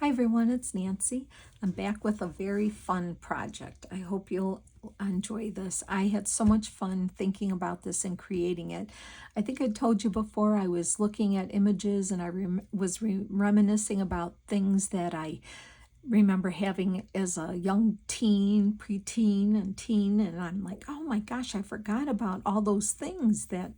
Hi everyone, it's Nancy. I'm back with a very fun project. I hope you'll enjoy this. I had so much fun thinking about this and creating it. I think I told you before I was looking at images and I was reminiscing about things that I remember having as a young teen, preteen, and teen, and I'm like, oh my gosh, I forgot about all those things that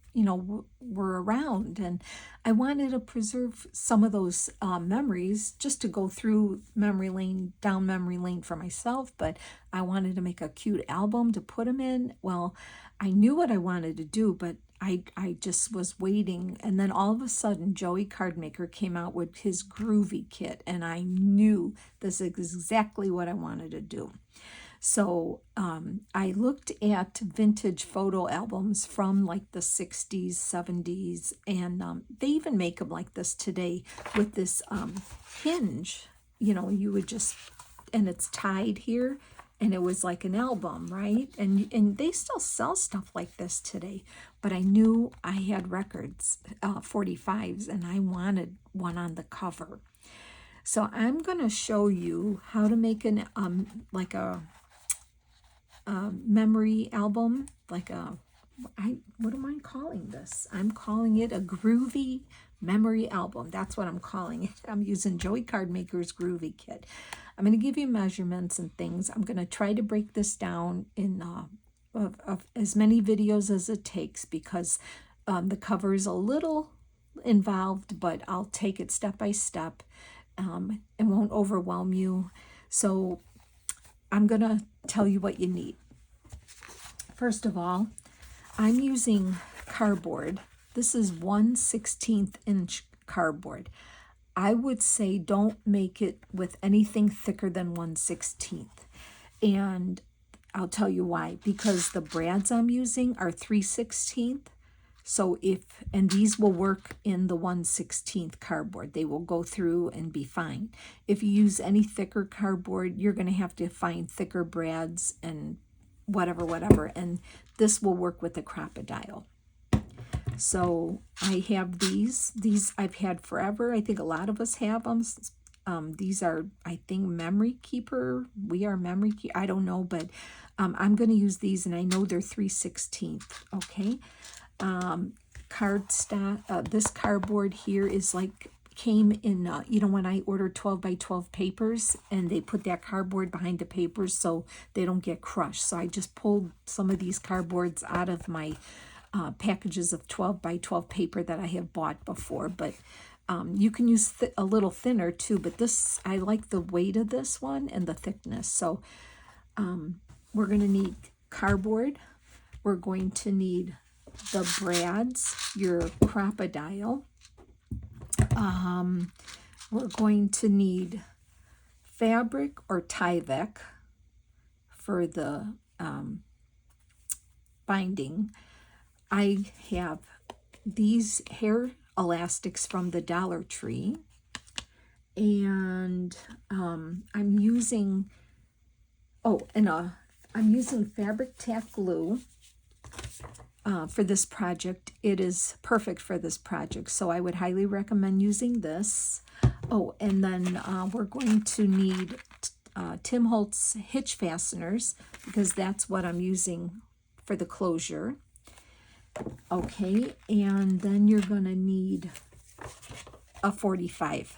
were around, and I wanted to preserve some of those memories, just to go through memory lane, down memory lane for myself. But I wanted to make a cute album to put them in. Well, I knew what I wanted to do, but I just was waiting, and then all of a sudden Joey Cardmaker came out with his Groovy kit, and I knew this is exactly what I wanted to do. So I looked at vintage photo albums from like the 60s, 70s, and they even make them like this today with this hinge. You would just, and it's tied here, and it was like an album, right? And they still sell stuff like this today. But I knew I had records, 45s, and I wanted one on the cover. So I'm going to show you how to make an like a memory album, like what am I calling this? I'm calling it a Groovy memory album. That's what I'm calling it. I'm using Joey Cardmaker's Groovy kit. I'm going to give you measurements and things. I'm going to try to break this down in of as many videos as it takes, because the cover is a little involved, but I'll take it step by step. It won't overwhelm you. So I'm going to tell you what you need. First of all, I'm using cardboard. This is 1/16 inch cardboard. I would say don't make it with anything thicker than 1/16. And I'll tell you why. Because the brads I'm using are 3/16. So and these will work in the 1/16 cardboard. They will go through and be fine. If you use any thicker cardboard, you're going to have to find thicker brads and whatever. And this will work with the crocodile. So I have these I've had forever. I think a lot of us have them. These are, I think, memory keeper. We are memory keeper. I don't know, but I'm going to use these, and I know they're 3/16. Okay. Cardstock. This cardboard here is like came in. When I ordered 12 by 12 papers, and they put that cardboard behind the papers so they don't get crushed. So I just pulled some of these cardboards out of my packages of 12 by 12 paper that I have bought before, but you can use a little thinner too, but this, I like the weight of this one and the thickness. So we're going to need cardboard. We're going to need the brads, your crocodile. We're going to need fabric or tyvek for the binding. I have these hair elastics from the Dollar Tree, and I'm using I'm using fabric tack glue for this project. It is perfect for this project, so I would highly recommend using this. Oh, and then we're going to need Tim Holtz hitch fasteners, because that's what I'm using for the closure. Okay, and then you're going to need a 45.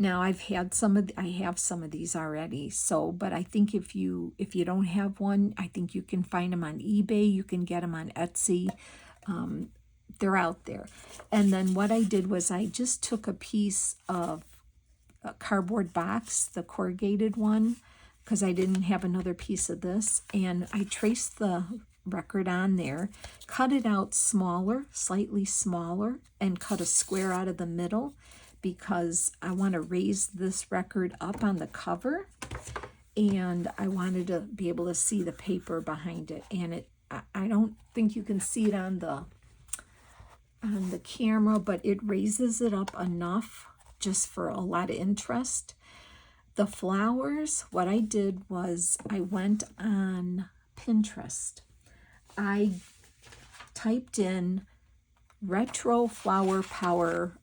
Now I have some of these already. So, but I think if you don't have one, I think you can find them on eBay. You can get them on Etsy. They're out there. And then what I did was I just took a piece of a cardboard box, the corrugated one, because I didn't have another piece of this, and I traced the record on there, cut it out smaller, slightly smaller, and cut a square out of the middle, because I want to raise this record up on the cover, and I wanted to be able to see the paper behind it. And I don't think you can see it on the camera, but it raises it up enough just for a lot of interest. The flowers, what I did was I went on Pinterest. I typed in retro flower power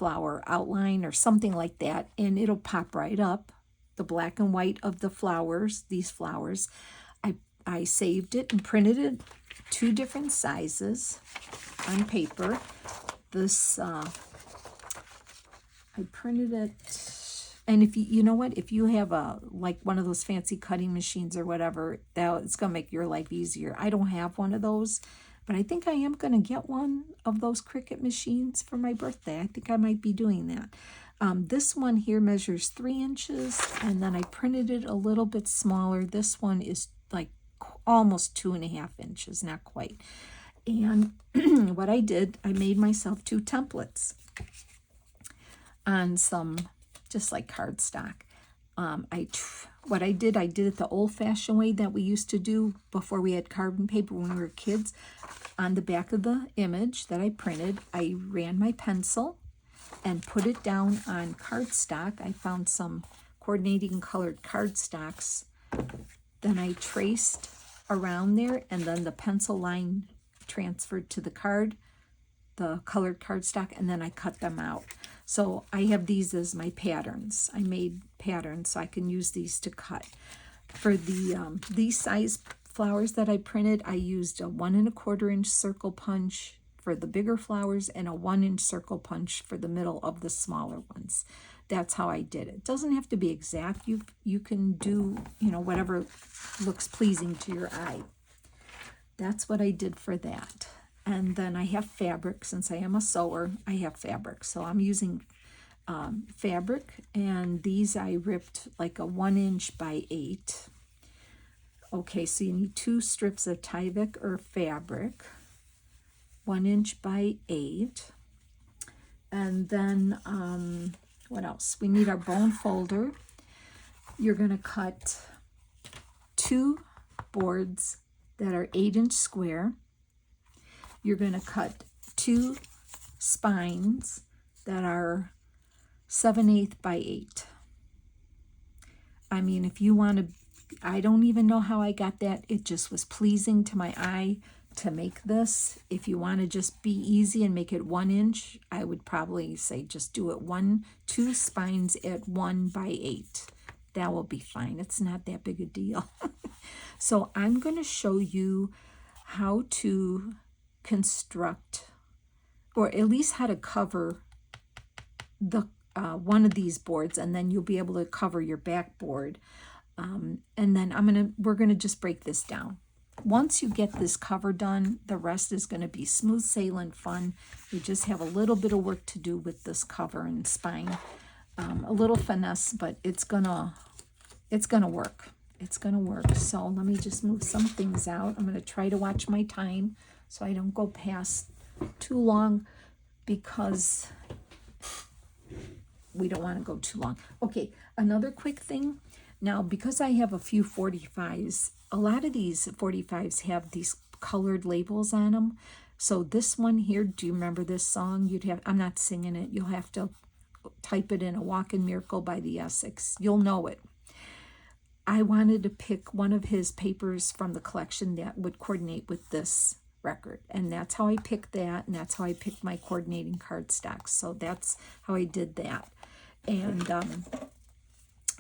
flower outline or something like that, and it'll pop right up, the black and white of the flowers, these flowers. I saved it and printed it 2 different sizes on paper. This, I printed it, and if you know what, if you have like one of those fancy cutting machines or whatever, it's going to make your life easier. I don't have one of those, but I think I am going to get one of those Cricut machines for my birthday. I think I might be doing that. This one here measures 3 inches, and then I printed it a little bit smaller. This one is like almost 2.5 inches, not quite. And what I did, I made myself 2 templates on some, just like cardstock. What I did it the old-fashioned way that we used to do before we had carbon paper when we were kids. On the back of the image that I printed, I ran my pencil and put it down on cardstock. I found some coordinating colored cardstocks. Then I traced around there, and then the pencil line transferred to the card, the colored cardstock, and then I cut them out. So I have these as my patterns. I made patterns so I can use these to cut. For the these size flowers that I printed, I used a 1 1/4 inch circle punch for the bigger flowers and a 1 inch circle punch for the middle of the smaller ones. That's how I did it. It doesn't have to be exact. You can do, whatever looks pleasing to your eye. That's what I did for that. And then I have fabric. Since I am a sewer, I have fabric. So I'm using fabric, and these I ripped like a 1 inch by 8. Okay, so you need 2 strips of tyvek or fabric, 1 inch by 8. And then what else? We need our bone folder. You're going to cut 2 boards that are 8-inch square. You're going to cut 2 spines that are 7/8 by 8. I mean, if you want to, I don't even know how I got that. It just was pleasing to my eye to make this. If you want to just be easy and make it 1 inch, I would probably say just do it 2 spines at 1 by 8. That will be fine. It's not that big a deal. So I'm going to show you how to construct, or at least how to cover the one of these boards, and then you'll be able to cover your backboard. And then we're gonna just break this down. Once you get this cover done, the rest is going to be smooth sailing fun. We just have a little bit of work to do with this cover and spine. A little finesse, but it's gonna work. It's gonna work. So let me just move some things out. I'm gonna try to watch my time so I don't go past too long, because we don't want to go too long. Okay, another quick thing. Now, because I have a few 45s, a lot of these 45s have these colored labels on them. So this one here, do you remember this song? I'm not singing it. You'll have to type it in, A Walking Miracle by the Essex. You'll know it. I wanted to pick one of his papers from the collection that would coordinate with this record, and that's how I picked that, and that's how I picked my coordinating cardstocks. So that's how I did that. And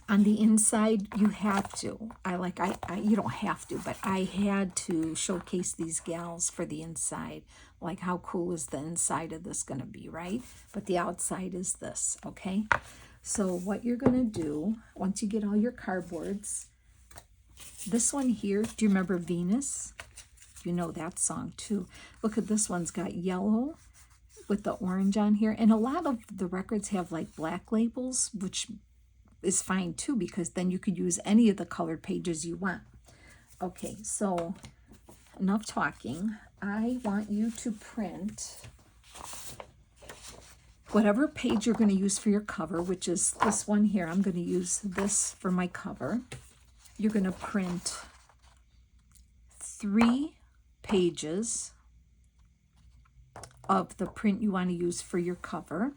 on the inside, you have to, you don't have to, but I had to showcase these gals for the inside. Like, how cool is the inside of this going to be, right? But the outside is this, okay? So what you're going to do, once you get all your cardboards, this one here, do you remember Venus? You know that song too. Look at this one's got yellow with the orange on here. And a lot of the records have like black labels, which is fine too, because then you could use any of the colored pages you want. Okay, so enough talking. I want you to print whatever page you're going to use for your cover, which is this one here. I'm going to use this for my cover. You're going to print 3 pages of the print you want to use for your cover.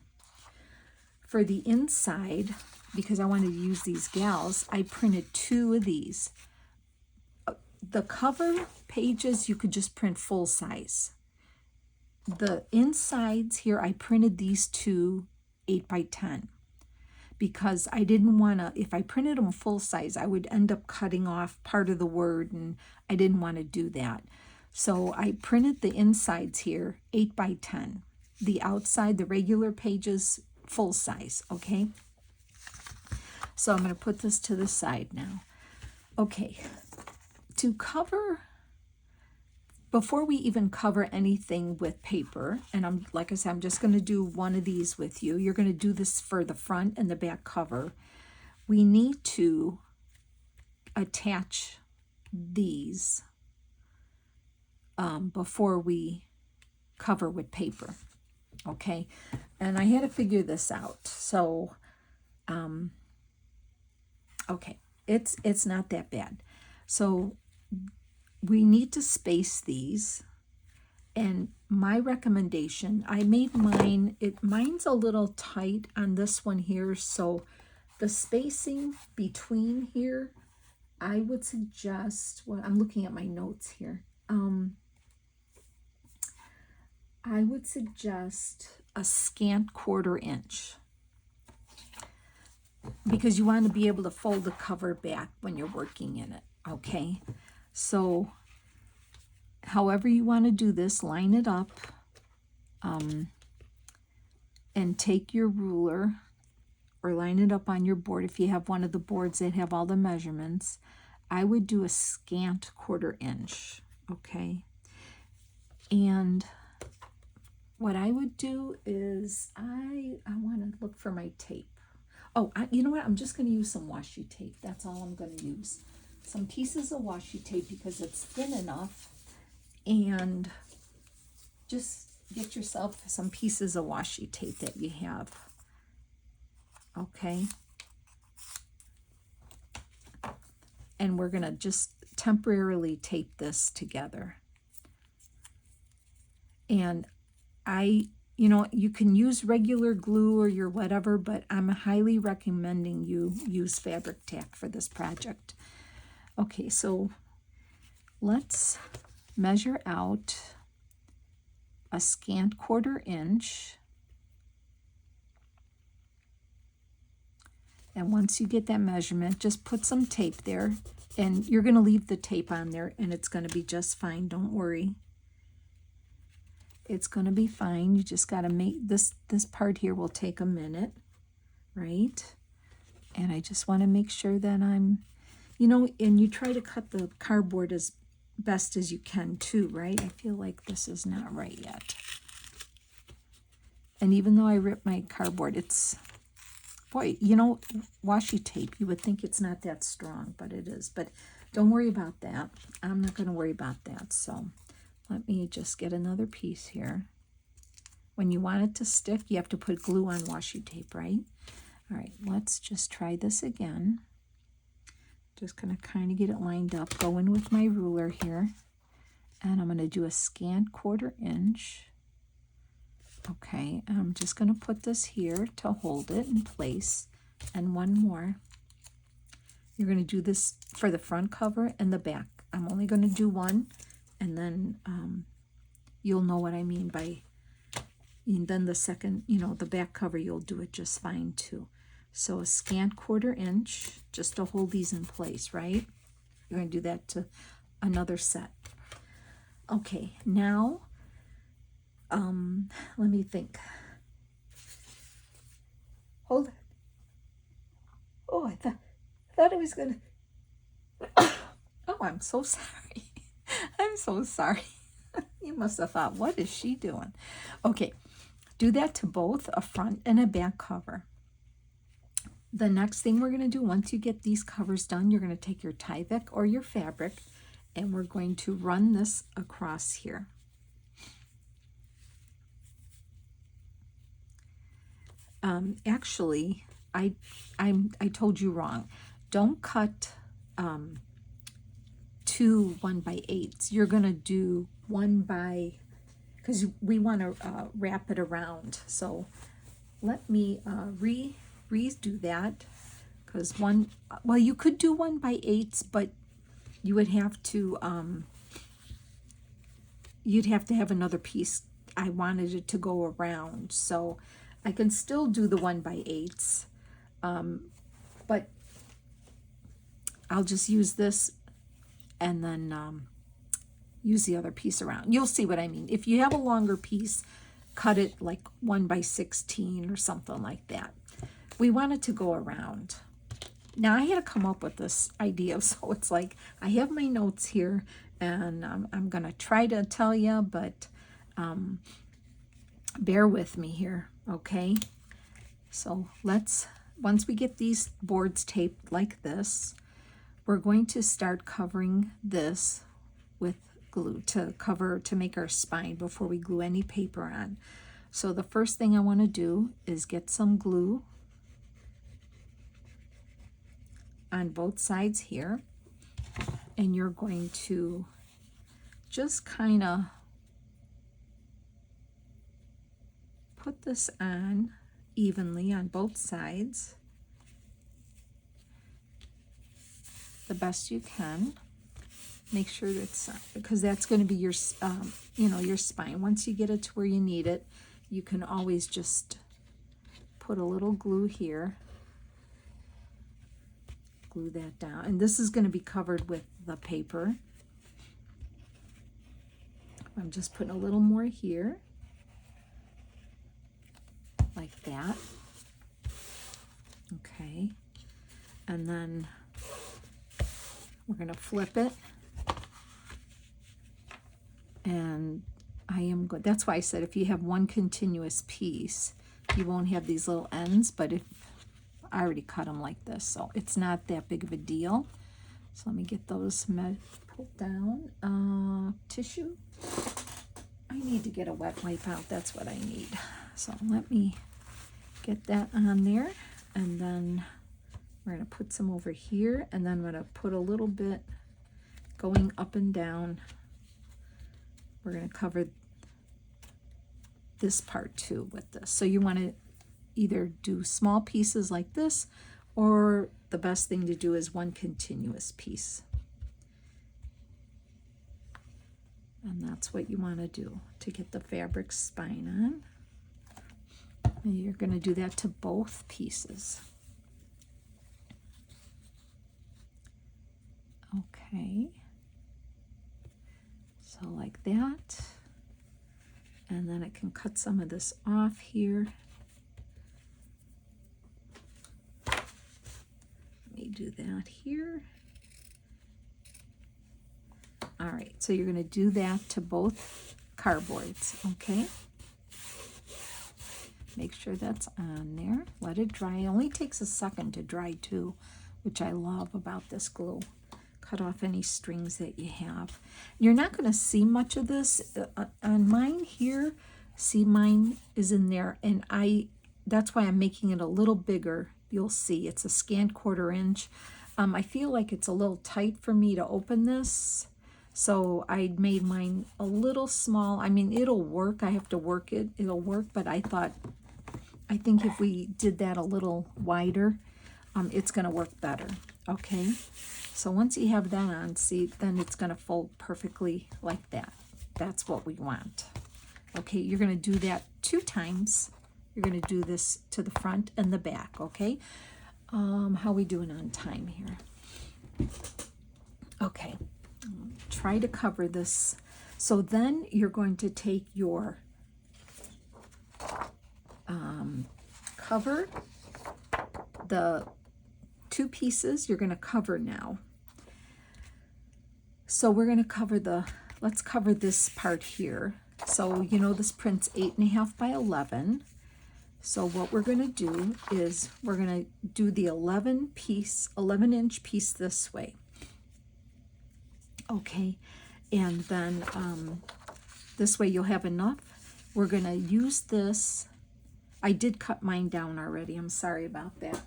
For the inside, because I wanted to use these gals, I printed 2 of these. The cover pages, you could just print full size. The insides here, I printed these 2 8 by 10 because I didn't want to, if I printed them full size, I would end up cutting off part of the word, and I didn't want to do that. So I printed the insides here 8 by 10. The outside, the regular pages, full size, okay? So I'm going to put this to the side now. Okay, to cover, before we even cover anything with paper, and like I said, I'm just going to do one of these with you. You're going to do this for the front and the back cover. We need to attach these before we cover with paper, okay? And I had to figure this out. So, okay, it's not that bad. So we need to space these, and my recommendation, I made mine, mine's a little tight on this one here, so the spacing between here, I would suggest, well, I'm looking at my notes here, I would suggest a scant 1/4 inch, because you want to be able to fold the cover back when you're working in it, okay? So however you want to do this, line it up, and take your ruler or line it up on your board. If you have one of the boards that have all the measurements, I would do a scant 1/4 inch, okay? And what I would do is I want to look for my tape. Oh, you know what? I'm just going to use some washi tape. That's all I'm going to use. Some pieces of washi tape because it's thin enough. And just get yourself some pieces of washi tape that you have. Okay? And we're going to just temporarily tape this together. And you can use regular glue or your whatever, but I'm highly recommending you use fabric tack for this project. Okay, so let's measure out a scant 1/4 inch. And once you get that measurement, just put some tape there, and you're going to leave the tape on there, and it's going to be just fine. Don't worry. It's going to be fine. You just got to make this part here will take a minute, right? And I just want to make sure that I'm, and you try to cut the cardboard as best as you can too, right? I feel like this is not right yet. And even though I ripped my cardboard, it's, boy, washi tape, you would think it's not that strong, but it is. But don't worry about that. I'm not going to worry about that. So let me just get another piece here. When you want it to stick, you have to put glue on washi tape, right? All right, let's just try this again. Just going to kind of get it lined up. Go in with my ruler here. And I'm going to do a scant 1/4 inch. Okay, and I'm just going to put this here to hold it in place. And one more. You're going to do this for the front cover and the back. I'm only going to do one, and then you'll know what I mean by, and then the second, the back cover, you'll do it just fine too. So a scant 1/4 inch, just to hold these in place, right? You're going to do that to another set. Okay, now, let me think. Hold it. Oh, I thought I was going to, oh, I'm so sorry. I'm so sorry. You must have thought, what is she doing? Okay, do that to both a front and a back cover. The next thing we're going to do, once you get these covers done, you're going to take your tyvek or your fabric, and we're going to run this across here. Actually, I told you wrong. Don't cut 2 1/8s. You're going to do 1 by, because we want to wrap it around. So let me redo that, because well, you could do 1/8s, but you would have to you'd have to have another piece. I wanted it to go around, so I can still do the 1x8s, but I'll just use this and then use the other piece around. You'll see what I mean. If you have a longer piece, cut it like 1x16 or something like that. We want it to go around. Now I had to come up with this idea, so it's like I have my notes here, and I'm gonna try to tell you, but bear with me here, okay? So once we get these boards taped like this, we're going to start covering this with glue to make our spine before we glue any paper on. So the first thing I want to do is get some glue on both sides here, and you're going to just kind of put this on evenly on both sides the best you can. Make sure that's, because that's going to be your your spine. Once you get it to where you need it, you can always just put a little glue here, glue that down, and this is going to be covered with the paper. I'm just putting a little more here, like that. Okay, and then we're going to flip it, and I am good. That's why I said if you have one continuous piece, you won't have these little ends, but if I already cut them like this, so it's not that big of a deal. So let me get those pulled down. Tissue. I need to get a wet wipe out. That's what I need. So let me get that on there, and then we're going to put some over here, and then I'm going to put a little bit going up and down. We're going to cover this part too with this. So you want to either do small pieces like this, or the best thing to do is one continuous piece. And that's what you want to do to get the fabric spine on. And you're going to do that to both pieces. Okay. So like that. And then I can cut some of this off here. Let me do that here. All right, so you're going to do that to both cardboards, okay? Make sure that's on there. Let it dry. It only takes a second to dry too, which I love about this glue. Cut off any strings that you have. You're not going to see much of this on mine here. See, mine is in there, and that's why I'm making it a little bigger. You'll see it's a scant 1/4 inch. I feel like it's a little tight for me to open this, so I made mine a little small. I mean, it'll work. I have to work it. It'll work, but I think if we did that a little wider, it's going to work better. Okay, so once you have that on, see, then it's going to fold perfectly like that. That's what we want. Okay, you're going to do that 2 times. You're going to do this to the front and the back, okay? How are we doing on time here? Okay, try to cover this. So then you're going to take your cover the 2 pieces you're going to cover now. So we're going to cover let's cover this part here. So you know this print's 8.5 by 11. So what we're going to do is we're going to do the 11-inch piece this way. Okay, and then this way you'll have enough. We're going to use this. I did cut mine down already. I'm sorry about that.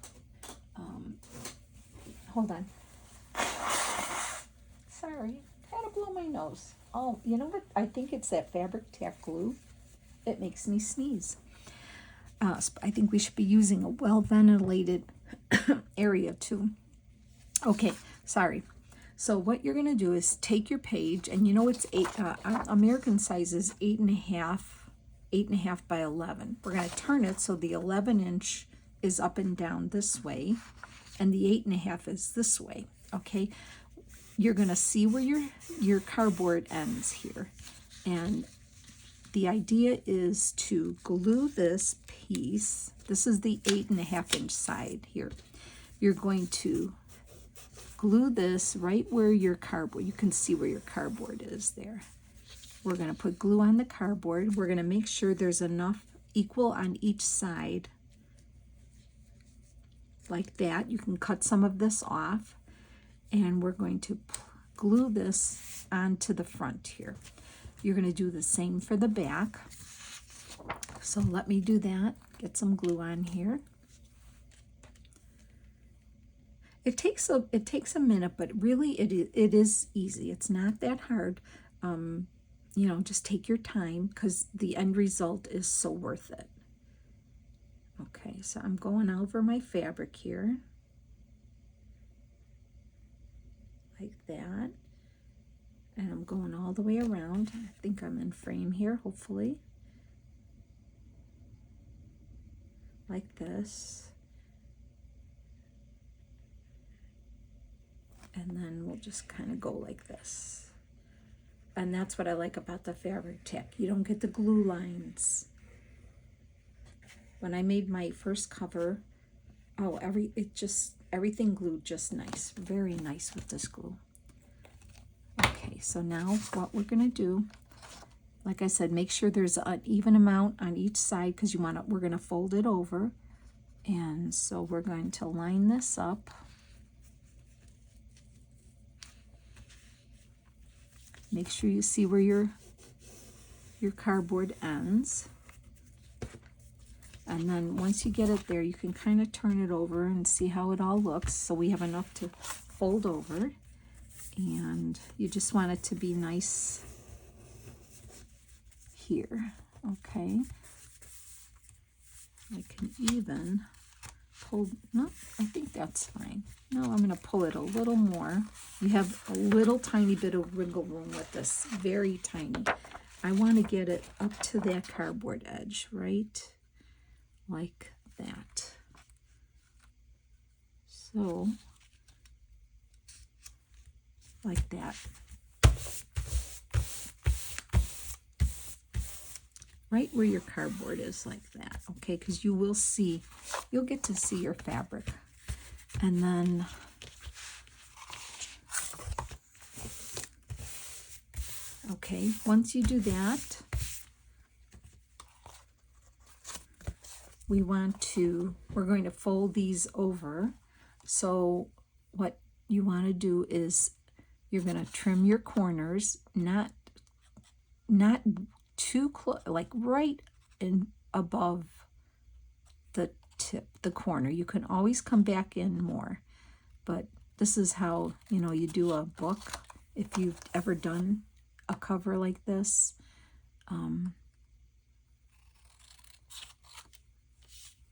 Hold on. Sorry, had to blow my nose. Oh, you know what? I think it's that fabric tack glue. It makes me sneeze. I think we should be using a well-ventilated area too. Okay, sorry. So what you're going to do is take your page, and you know it's American size is 8.5 8.5 by 11. We're going to turn it so the 11-inch is up and down this way, and the 8.5 is this way. Okay, you're going to see where your cardboard ends here, and the idea is to glue this piece. This is the 8.5-inch side here. You're going to glue this right where your cardboard, you can see where your cardboard is there. We're going to put glue on the cardboard. We're going to make sure there's enough equal on each side, like that. You can cut some of this off, and we're going to glue this onto the front here. You're going to do the same for the back. So let me do that. Get some glue on here. It takes a minute, but really it is easy. It's not that hard. You know, just take your time because the end result is so worth it. Okay, so I'm going over my fabric here, like that. And I'm going all the way around. I think I'm in frame here, hopefully. Like this. And then we'll just kind of go like this. And that's what I like about the fabric tack. You don't get the glue lines. When I made my first cover, everything glued just nice. Very nice with this glue. Okay, so now what we're going to do, like I said, make sure there's an even amount on each side because we're going to fold it over. And so we're going to line this up. Make sure you see where your cardboard ends. And then once you get it there, you can kind of turn it over and see how it all looks. So we have enough to fold over. And you just want it to be nice here, okay? I can even pull, no, I think that's fine. No, I'm going to pull it a little more. You have a little tiny bit of wiggle room with this, very tiny. I want to get it up to that cardboard edge, right? Like that. So, like that. Right where your cardboard is, like that, okay? Because you'll get to see your fabric. And then okay, once you do that, we're going to fold these over. So what you want to do is you're going to trim your corners, not too close, like right in above the tip, the corner. You can always come back in more, but this is how, you do a book. If you've ever done a cover like this,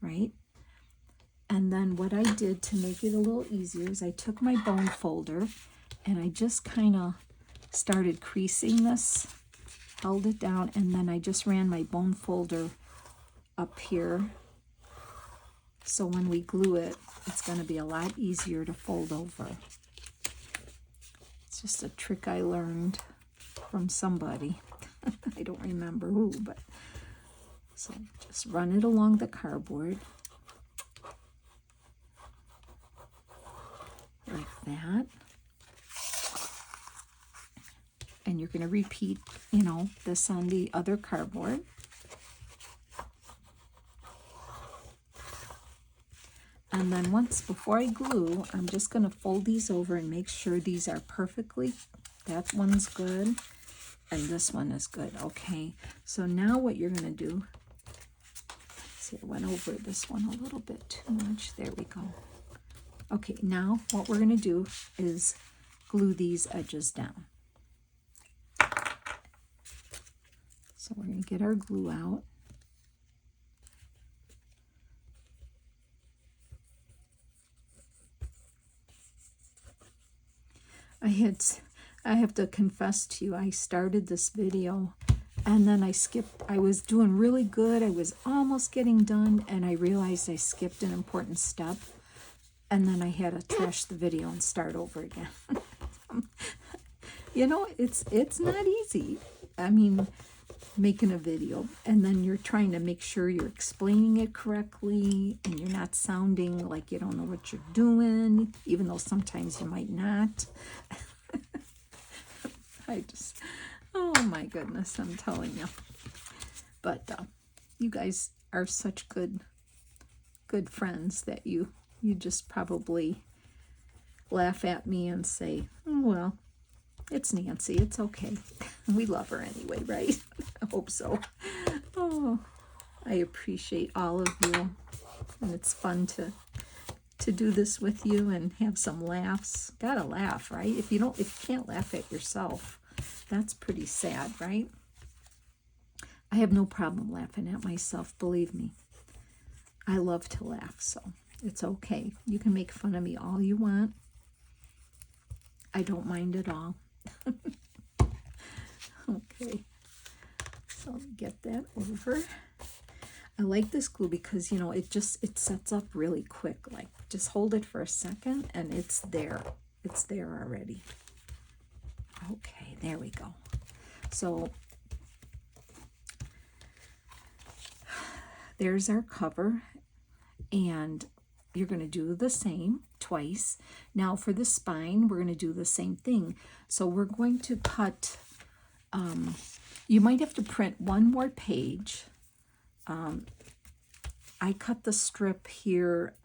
right? And then what I did to make it a little easier is I took my bone folder and I just kind of started creasing this, held it down, and then I just ran my bone folder up here. So when we glue it, it's going to be a lot easier to fold over. It's just a trick I learned from somebody. I don't remember who, but so just run it along the cardboard like that. And you're going to repeat, this on the other cardboard. And then before I glue, I'm just going to fold these over and make sure these are perfectly, that one's good, and this one is good, okay? So now what you're going to do, see, I went over this one a little bit too much. There we go. Okay, now what we're going to do is glue these edges down. So we're going to get our glue out. I have to confess to you, I started this video And then I skipped. I was doing really good. I was almost getting done, and I realized I skipped an important step. And then I had to trash the video and start over again. You know, it's not easy. I mean, making a video, and then you're trying to make sure you're explaining it correctly, and you're not sounding like you don't know what you're doing, even though sometimes you might not. Oh my goodness, I'm telling you. But you guys are such good friends that you just probably laugh at me and say, "Oh, well, it's Nancy, it's okay. We love her anyway, right?" I hope so. Oh, I appreciate all of you, and it's fun to do this with you and have some laughs. Gotta laugh, right? If you can't laugh at yourself, that's pretty sad, right? I have no problem laughing at myself, believe me. I love to laugh, so it's okay. You can make fun of me all you want. I don't mind at all. Okay, so get that over. I like this glue because, you know, it sets up really quick. Like, just hold it for a second and it's there. It's there already. Okay, there we go. So there's our cover, and you're going to do the same twice. Now for the spine, we're going to do the same thing. So we're going to cut, you might have to print one more page. I cut the strip here,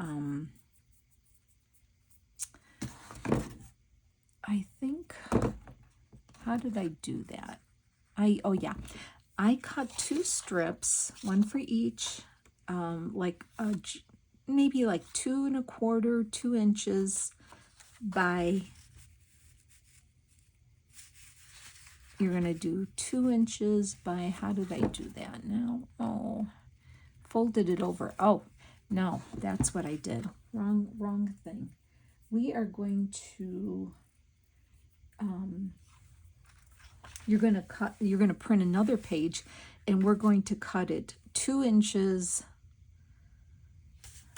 I think, how did I do that? Oh yeah, I cut 2 strips, one for each, like maybe like 2 1/4, 2 inches by, you're going to do 2 inches by, how did I do that now? Oh, folded it over. Oh, no, that's what I did. Wrong thing. We are going to, you're going to print another page, and we're going to cut it 2 inches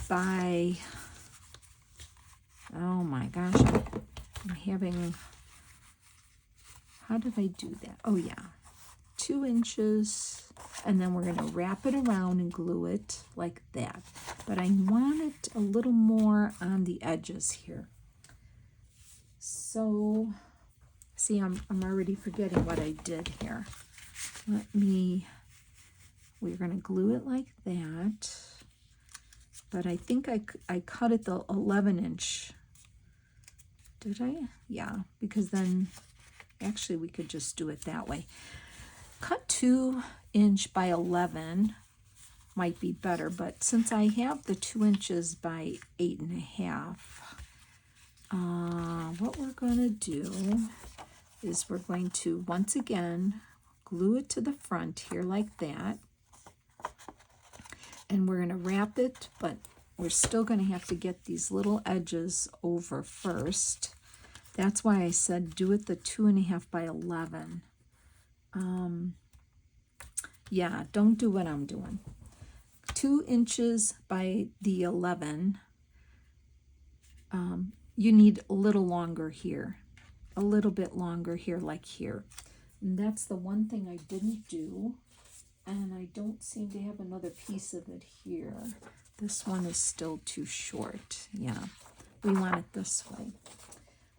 by, oh my gosh, I'm having, how did I do that? Oh yeah, 2 inches, and then we're going to wrap it around and glue it like that. But I want it a little more on the edges here. So, see, I'm already forgetting what I did here. We're going to glue it like that. But I think I cut it the 11-inch. Did I? Yeah, because then, actually, we could just do it that way. Cut 2 inch by 11 might be better, but since I have the 2 inches by 8.5, what we're going to do is we're going to, once again, glue it to the front here like that. And we're going to wrap it, but we're still going to have to get these little edges over first. That's why I said do it the 2.5 by 11. Yeah, don't do what I'm doing. 2 inches by the 11. You need a little longer here, a little bit longer here, like here. And that's the one thing I didn't do. And I don't seem to have another piece of it here. This one is still too short. Yeah, we want it this way.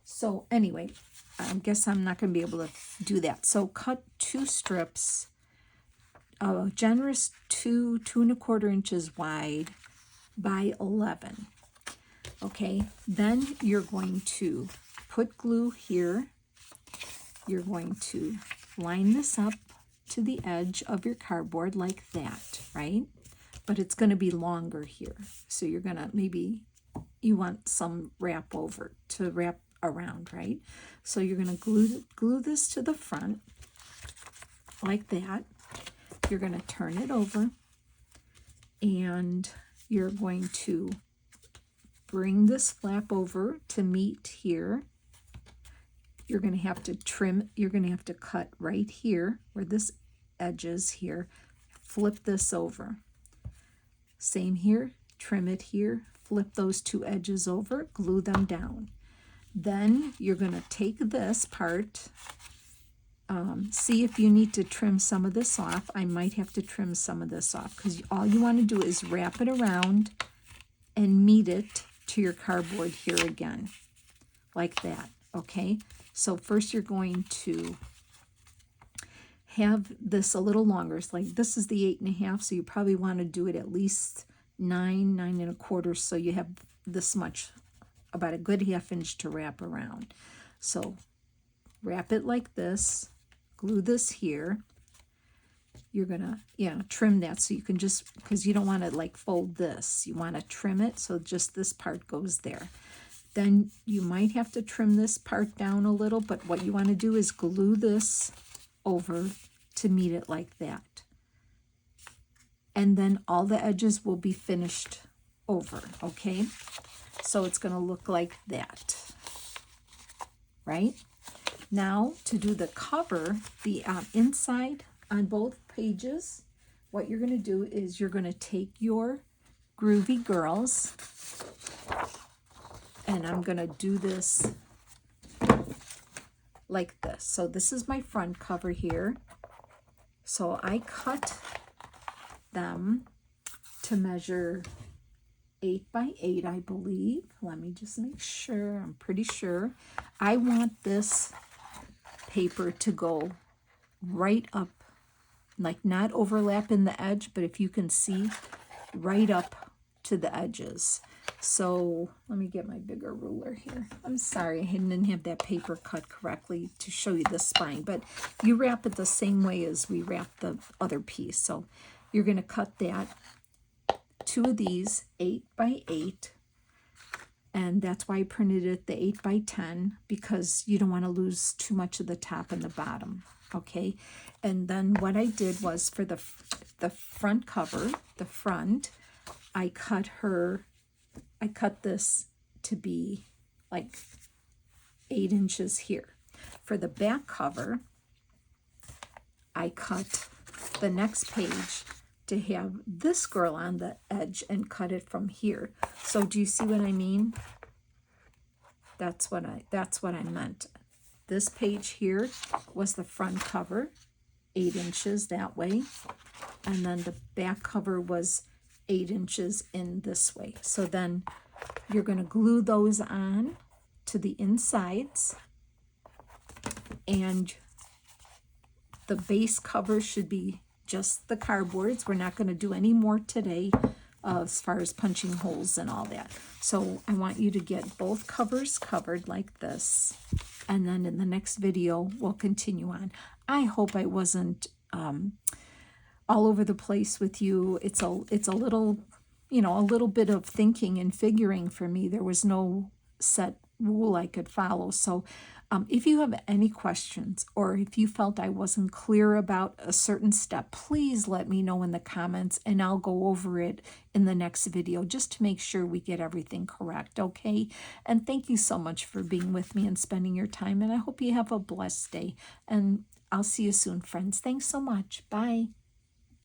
So anyway, I guess I'm not going to be able to do that. So cut 2 strips, a generous 2 1/4 inches wide by 11. Okay, then you're going to put glue here. You're going to line this up to the edge of your cardboard like that, right? But it's going to be longer here. So you're going to, maybe you want some wrap over to wrap around, right? So you're going to glue this to the front like that. You're going to turn it over, and you're going to bring this flap over to meet here. You're going to have to trim, you're going to have to cut right here where this edges here, flip this over. Same here, trim it here, flip those 2 edges over, glue them down. Then you're going to take this part, see if you need to trim some of this off. I might have to trim some of this off because all you want to do is wrap it around and meet it to your cardboard here again, like that, okay? So first you're going to have this a little longer. It's like this is the 8.5, so you probably want to do it at least 9 1/4, so you have this much, about a good 1/2 inch to wrap around. So wrap it like this, glue this here. You're gonna, trim that so you can just, because you don't want to like fold this. You want to trim it so just this part goes there. Then you might have to trim this part down a little, but what you want to do is glue this over to meet it like that. And then all the edges will be finished over, okay? So it's going to look like that, right? Now, to do the cover, the inside on both pages, what you're going to do is you're going to take your Groovy Girls, and I'm going to do this like this. So this is my front cover here. So I cut them to measure 8 by 8, I believe. Let me just make sure. I'm pretty sure. I want this paper to go right up, like not overlap in the edge, but if you can see, right up to the edges. So let me get my bigger ruler here. I'm sorry, I didn't have that paper cut correctly to show you the spine, but you wrap it the same way as we wrap the other piece. So you're going to cut that, 2 of these 8 by 8, and that's why I printed it the 8 by 10, because you don't want to lose too much of the top and the bottom, okay? And then what I did was for the front cover, the front, I cut this to be like 8 inches here. For the back cover, I cut the next page to have this girl on the edge and cut it from here. So do you see what I mean? That's what I meant. This page here was the front cover, 8 inches that way, and then the back cover was 8 inches in this way. So then you're going to glue those on to the insides, and the base cover should be just the cardboards. We're not going to do any more today as far as punching holes and all that. So I want you to get both covers covered like this, and then in the next video we'll continue on. I hope I wasn't all over the place with you. It's a little, a little bit of thinking and figuring for me. There was no set rule I could follow. So if you have any questions, or if you felt I wasn't clear about a certain step, please let me know in the comments, and I'll go over it in the next video just to make sure we get everything correct, okay? And thank you so much for being with me and spending your time, and I hope you have a blessed day. And I'll see you soon, friends. Thanks so much. Bye.